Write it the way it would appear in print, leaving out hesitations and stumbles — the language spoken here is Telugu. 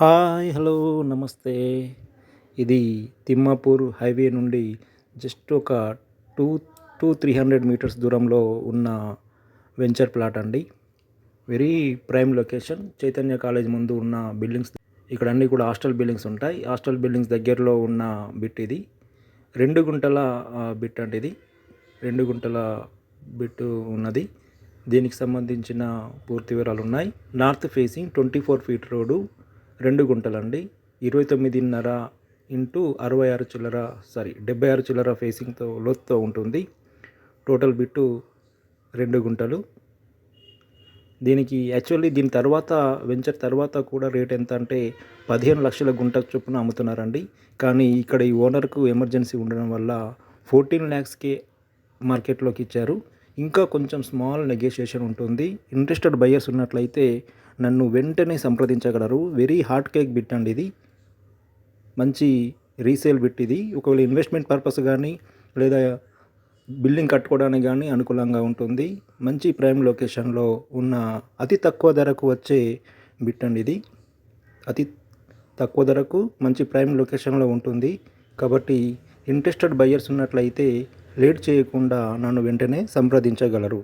హాయ్! హలో! నమస్తే. ఇది తిమ్మాపూర్ హైవే నుండి జస్ట్ ఒక 300 మీటర్స్ దూరంలో ఉన్న వెంచర్ ప్లాట్ అండి. Very prime location. Chaitanya college ముందు ఉన్న బిల్డింగ్స్ ఇక్కడ అన్నీ కూడా హాస్టల్ బిల్డింగ్స్ ఉంటాయి. హాస్టల్ బిల్డింగ్స్ దగ్గరలో ఉన్న బిట్ ఇది. 2 గుంటల బిట్ అండి ఇది. 2 గుంటల బిట్ ఉన్నది. దీనికి సంబంధించిన పూర్తి వివరాలు ఉన్నాయి. North facing 24 feet road, 2 గుంటలండి. 29.5 into 66 చిల్లర 76 చిల్లర ఫేసింగ్తో లోతుతో ఉంటుంది. టోటల్ బిట్టు 2 గుంటలు. దీనికి యాక్చువల్లీ దీని తర్వాత వెంచర్ తర్వాత కూడా రేట్ ఎంత అంటే 15 లక్షల గుంట చొప్పున అమ్ముతున్నారండి. కానీ ఇక్కడ ఈ ఓనర్కు ఎమర్జెన్సీ ఉండడం వల్ల 14 ల్యాక్స్కే మార్కెట్లోకి ఇచ్చారు. ఇంకా కొంచెం స్మాల్ నెగోషియేషన్ ఉంటుంది. ఇంట్రెస్టెడ్ బయర్స్ ఉన్నట్లయితే నన్ను వెంటనే సంప్రదించగలరు. వెరీ హాట్ కేక్ బిట్ అండి ఇది. మంచి రీసేల్ బిట్ ఇది. ఒకవేళ ఇన్వెస్ట్మెంట్ పర్పస్ కానీ లేదా బిల్డింగ్ కట్టుకోవడానికి కానీ అనుకూలంగా ఉంటుంది. మంచి ప్రైమ్ లొకేషన్లో ఉన్న అతి తక్కువ ధరకు వచ్చే బిట్ అండి ఇది. అతి తక్కువ ధరకు మంచి ప్రైమ్ లొకేషన్లో ఉంటుంది. కాబట్టి ఇంట్రెస్టెడ్ బయర్స్ ఉన్నట్లయితే లేట్ చేయకుండా నన్ను వెంటనే సంప్రదించగలరు.